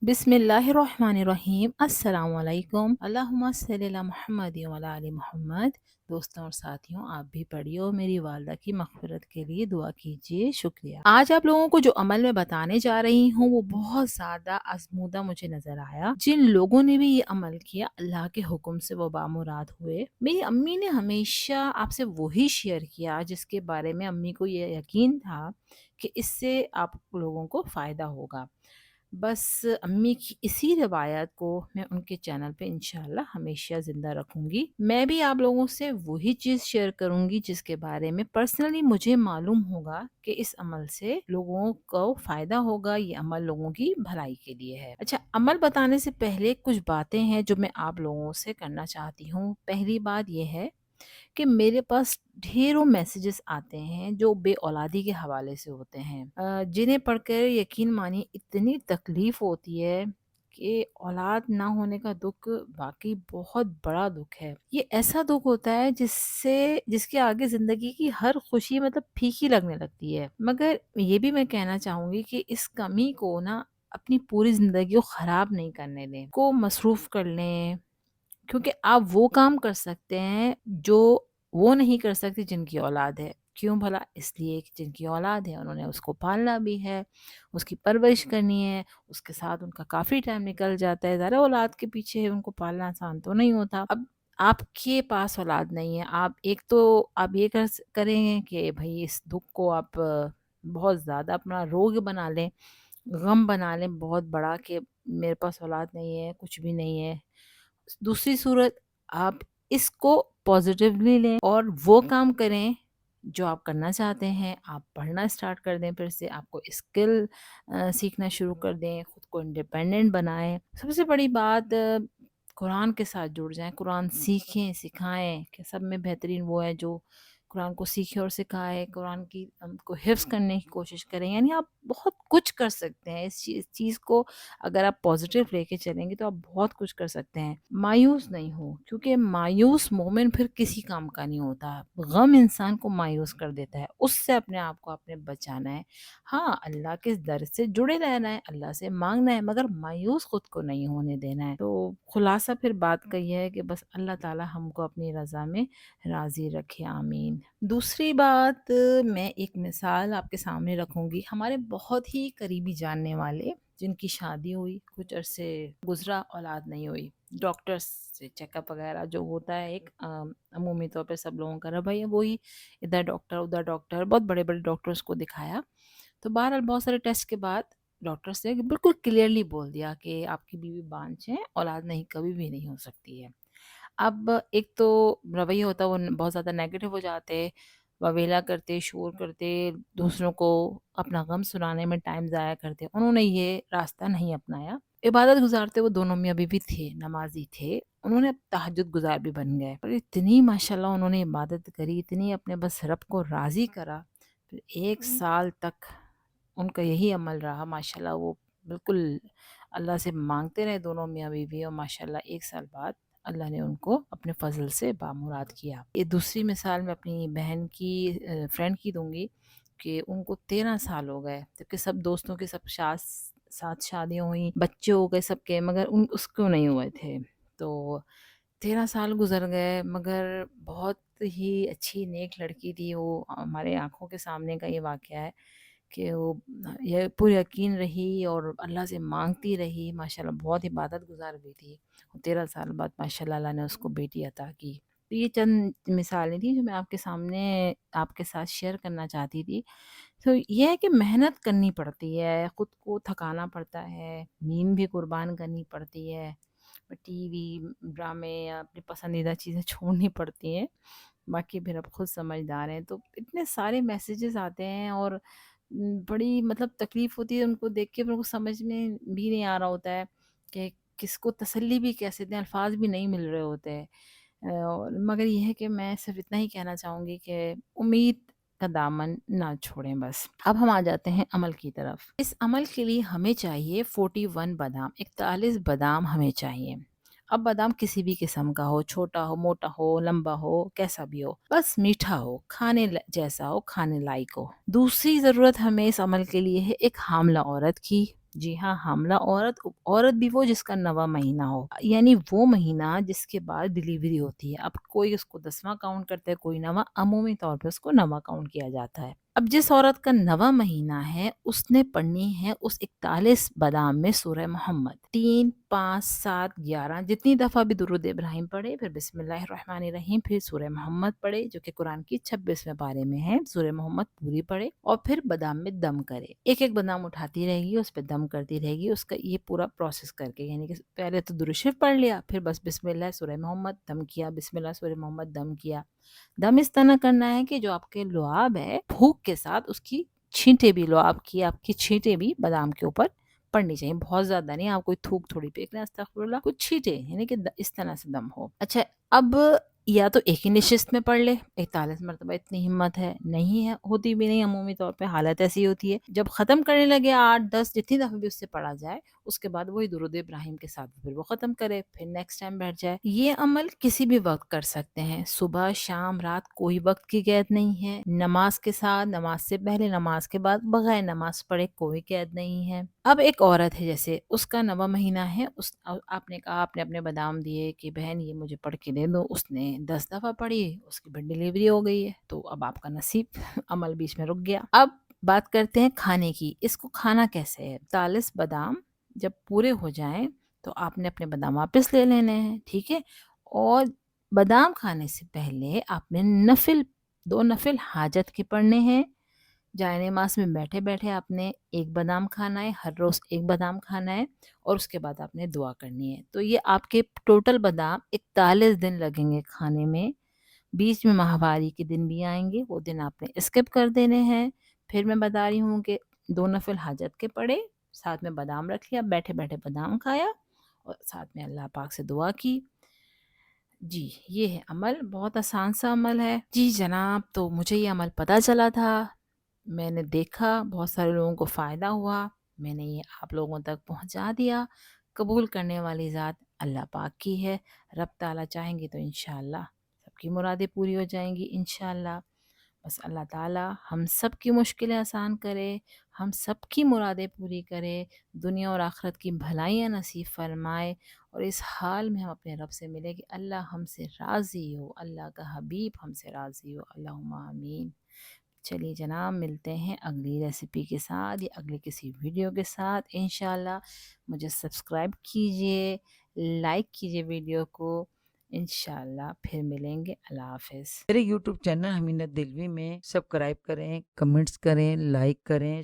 बिस्मिल्लाहिर्रहमानिर्रहीम अस्सलाम वालेकुम अल्लाहुम्मा सल्ली अला मुहम्मद व अला आलि मोहम्मद। दोस्तों और साथियों, आप भी पढ़िए और मेरी वालदा की मग़फ़िरत के लिए दुआ कीजिए। शुक्रिया। आज आप लोगों को जो अमल मैं बताने जा रही हूँ वो बहुत ज़्यादा आज़मूदा मुझे नज़र आया। जिन लोगों ने भी ये अमल किया अल्लाह के हुक्म से वो बामुराद हुए। मेरी अम्मी ने हमेशा आपसे वही शेयर किया जिसके बारे में अम्मी को ये यकीन था कि इससे आप लोगों को फ़ायदा होगा। बस अम्मी की इसी रिवायत को मैं उनके चैनल पे इंशाल्लाह हमेशा ज़िंदा रखूँगी। मैं भी आप लोगों से वही चीज़ शेयर करूँगी जिसके बारे में पर्सनली मुझे मालूम होगा कि इस अमल से लोगों को फ़ायदा होगा, ये अमल लोगों की भलाई के लिए है। अच्छा, अमल बताने से पहले कुछ बातें हैं जो मैं आप लोगों से करना चाहती हूँ। पहली बात ये है कि मेरे पास ढेरों मैसेजेस आते हैं जो बे-औलादी के हवाले से होते हैं, जिन्हें पढ़कर यकीन मानिए इतनी तकलीफ़ होती है कि औलाद ना होने का दुःख वाक़ई बहुत बड़ा दुःख है। ये ऐसा दुःख होता है जिसके आगे ज़िंदगी की हर खुशी मतलब फीकी लगने लगती है। मगर ये भी मैं कहना चाहूँगी कि इस कमी को ना अपनी पूरी ज़िंदगी को ख़राब नहीं करने दें। को मसरूफ़ कर लें, क्योंकि आप वो काम कर सकते हैं जो वो नहीं कर सकते जिनकी औलाद है। क्यों भला? इसलिए कि जिनकी औलाद है उन्होंने उसको पालना भी है, उसकी परवरिश करनी है, उसके साथ उनका काफ़ी टाइम निकल जाता है। ज़रा औलाद के पीछे उनको पालना आसान तो नहीं होता। अब आपके पास औलाद नहीं है, आप एक तो आप ये करेंगे कि भई इस दुःख को आप बहुत ज़्यादा अपना रोग बना लें, गम बना लें बहुत बड़ा कि मेरे पास औलाद नहीं है, कुछ भी नहीं है। दूसरी सूरत, आप इसको पॉजिटिवली लें और वो काम करें जो आप करना चाहते हैं। आप पढ़ना स्टार्ट कर दें, फिर से आपको स्किल सीखना शुरू कर दें, खुद को इंडिपेंडेंट बनाएं। सबसे बड़ी बात, कुरान के साथ जुड़ जाएं, कुरान सीखें, सिखाएं। कि सब में बेहतरीन वो है जो कुरान को सीखे और सिखाए, कुरान की को हिफ्ज़ करने की कोशिश करें। यानी आप बहुत कुछ कर सकते हैं इस चीज़ को अगर आप पॉजिटिव लेके चलेंगे तो आप बहुत कुछ कर सकते हैं। मायूस नहीं हो, क्योंकि मायूस मोमिन फिर किसी काम का नहीं होता। गम इंसान को मायूस कर देता है, उससे अपने आप को आपने बचाना है। हाँ, अल्लाह के दर से जुड़े रहना है, अल्लाह से मांगना है, मगर मायूस खुद को नहीं होने देना है। तो खुलासा फिर बात का ये है कि बस अल्लाह ताला हमको अपनी रज़ा में राज़ी रखे, आमीन। दूसरी बात, मैं एक मिसाल आपके सामने रखूँगी। हमारे बहुत ही करीबी जानने वाले जिनकी शादी हुई, कुछ अरसे गुज़रा, औलाद नहीं हुई। डॉक्टर्स से चेकअप वग़ैरह जो होता है एक अमूमी तौर पे सब लोगों का रवैया वही, इधर डॉक्टर, उधर डॉक्टर, बहुत बड़े-बड़े डॉक्टर्स को दिखाया। तो बहरहाल बहुत सारे टेस्ट के बाद डॉक्टर्स ने बिल्कुल क्लियरली बोल दिया कि आपकी बीवी बांझ है, औलाद नहीं कभी भी नहीं हो सकती है। अब एक तो रवैया होता है वो बहुत ज़्यादा नेगेटिव हो जाते, ववेला करते, शोर करते, दूसरों को अपना गम सुनाने में टाइम ज़ाया करते। उन्होंने ये रास्ता नहीं अपनाया। इबादत गुज़ारते वो दोनों मियाँ-बीवी थे, नमाज़ी थे। उन्होंने अब तहज्जुद गुज़ार भी बन गए। और इतनी माशाल्लाह उन्होंने इबादत करी, इतनी अपने बस रब को राज़ी करा। फिर 1 साल तक उनका यही अमल रहा माशाल्लाह। वो बिल्कुल अल्लाह से माँगते रहे दोनों मियाँ-बीवी, और माशाल्लाह 1 साल बाद अल्लाह ने उनको अपने फ़ज़ल से बामुराद किया। ये दूसरी मिसाल मैं अपनी बहन की फ्रेंड की दूँगी कि उनको 13 साल हो गए, जबकि सब दोस्तों के सब साथ शादियाँ हुई, बच्चे हो गए सबके, मगर उसको नहीं हुए थे। तो 13 साल गुज़र गए, मगर बहुत ही अच्छी नेक लड़की थी वो। हमारे आँखों के सामने का ये वाक़या है कि वो ये पुरयकीन रही और अल्लाह से माँगती रही, माशाल्लाह बहुत इबादत गुज़ार भी थी। 13 साल बाद माशाल्लाह अल्लाह ने उसको बेटी अता की। तो ये चंद मिसालें थी जो मैं आपके सामने आपके साथ शेयर करना चाहती थी। तो ये है कि मेहनत करनी पड़ती है, खुद को थकाना पड़ता है, नींद भी कुर्बान करनी पड़ती है, टीवी, ड्रामे या अपनी पसंदीदा चीज़ें छोड़नी पड़ती हैं। बाकी फिर आप खुद समझदार हैं। तो इतने सारे मैसेजेस आते हैं और बड़ी मतलब तकलीफ़ होती है उनको देख के, मेरे को समझ में भी नहीं आ रहा होता है कि किसको तसल्ली भी कैसे दें, अल्फ़ाज़ भी नहीं मिल रहे होते हैं। और मगर ये है कि मैं सिर्फ़ इतना ही कहना चाहूँगी कि उम्मीद का दामन ना छोड़ें बस। अब हम आ जाते हैं अमल की तरफ। इस अमल के लिए हमें चाहिए 41 बादाम, 41 बादाम हमें चाहिए। अब बादाम किसी भी किस्म का हो, छोटा हो, मोटा हो, लंबा हो, कैसा भी हो, बस मीठा हो, जैसा हो, खाने लायक हो। दूसरी ज़रूरत हमें इस अमल के लिए है एक हामला औरत की। جی ہاں، حاملہ عورت بھی وہ جس کا 9واں مہینہ ہو، یعنی وہ مہینہ جس کے بعد ڈلیوری ہوتی ہے۔ اب کوئی اس کو 10واں کاؤنٹ کرتا ہے، کوئی 9واں، عمومی طور پہ اس کو 9واں کاؤنٹ کیا جاتا ہے۔ اب جس عورت کا 9واں مہینہ ہے اس نے پڑھنی ہے اس 41 بادام میں سورہ محمد، 3، 5، 7، 11 جتنی دفعہ بھی درود ابراہیم پڑھے، پھر بسم اللہ الرحمن الرحیم، پھر سورہ محمد پڑھے جو کہ قرآن کی 26ویں پارے میں ہے، سورہ محمد پوری پڑھے، اور پھر بادام میں دم کرے۔ ایک ایک بادام اٹھاتی رہے گی، اس پہ دم کرتی رہے گی، اس کا یہ پورا پروسیس کر کے، یعنی کہ پہلے تو درود شریف پڑھ لیا، پھر بس بسم اللہ سورہ محمد دم کیا، بسم اللہ سورہ محمد دم کیا۔ دم اس طرح کرنا ہے کہ جو آپ کے لعاب ہے بھوک کے ساتھ اس کی چھینٹے بھی، لعاب کی آپ کی چھینٹے بھی بادام کے اوپر پڑنی چاہیے، بہت زیادہ نہیں، آپ کوئی تھوک تھوڑی پھینک رہے ہیں، استغفر اللہ، کچھ چھینٹے، یعنی کہ اس طرح سے دم ہو۔ اچھا، اب یا تو ایک ہی نشست میں پڑھ لے، 41 مرتبہ، اتنی ہمت ہے نہیں ہے، ہوتی بھی نہیں، عمومی طور پہ حالت ایسی ہوتی ہے، جب ختم کرنے لگے 8، 10 جتنی دفعہ بھی اس سے پڑھا جائے، اس کے بعد وہی درود ابراہیم کے ساتھ پھر وہ ختم کرے، پھر نیکسٹ ٹائم بیٹھ جائے۔ یہ عمل کسی بھی وقت کر سکتے ہیں، صبح، شام، رات، کوئی وقت کی قید نہیں ہے، نماز کے ساتھ، نماز سے پہلے، نماز کے بعد، بغیر نماز پڑھے کوئی قید نہیں ہے۔ اب ایک عورت ہے جیسے اس کا 9واں مہینہ ہے، آپ نے کہا، آپ نے اپنے بادام دیے کہ بہن یہ مجھے پڑھ کے دے دو، اس نے 10 دفعہ پڑھی، اس کی ڈلیوری ہو گئی ہے، تو اب آپ کا نصیب عمل بیچ میں رک گیا۔ اب بات کرتے ہیں کھانے کی، اس کو کھانا کیسے ہے؟ 41 بادام جب پورے ہو جائیں تو آپ نے اپنے بادام واپس لے لینے ہیں، ٹھیک ہے، اور بادام کھانے سے پہلے آپ نے دو نفل حاجت کے پڑھنے ہیں۔ جائے نماز میں بیٹھے بیٹھے آپ نے ایک بادام کھانا ہے، ہر روز ایک بادام کھانا ہے، اور اس کے بعد آپ نے دعا کرنی ہے۔ تو یہ آپ کے ٹوٹل بادام 41 دن لگیں گے کھانے میں، بیچ میں ماہواری کے دن بھی آئیں گے، وہ دن آپ نے اسکپ کر دینے ہیں۔ پھر میں بتا رہی ہوں کہ 2 نفل حاجت کے پڑھے، ساتھ میں بادام رکھ لیا، بیٹھے بیٹھے بادام کھایا، اور ساتھ میں اللہ پاک سے دعا کی۔ جی یہ ہے عمل، بہت آسان سا عمل ہے۔ جی جناب، تو مجھے یہ عمل پتہ چلا تھا، میں نے دیکھا بہت سارے لوگوں کو فائدہ ہوا، میں نے یہ آپ لوگوں تک پہنچا دیا۔ قبول کرنے والی ذات اللہ پاک کی ہے، رب تعالیٰ چاہیں گے تو انشاءاللہ سب کی مرادیں پوری ہو جائیں گی انشاءاللہ۔ بس اللہ تعالیٰ ہم سب کی مشکلیں آسان کرے، ہم سب کی مرادیں پوری کرے، دنیا اور آخرت کی بھلائیاں نصیب فرمائے، اور اس حال میں ہم اپنے رب سے ملے کہ اللہ ہم سے راضی ہو، اللہ کا حبیب ہم سے راضی ہو، اللہم آمین۔ چلیے جناب، ملتے ہیں اگلی ریسیپی کے ساتھ یا اگلی کسی ویڈیو کے ساتھ انشاءاللہ۔ مجھے سبسکرائب کیجئے، لائک کیجئے ویڈیو کو، انشاءاللہ پھر ملیں گے۔ اللہ حافظ۔ میرے یوٹیوب چینل حمینہ دلوی میں سبسکرائب کریں، کمنٹس کریں، لائک کریں۔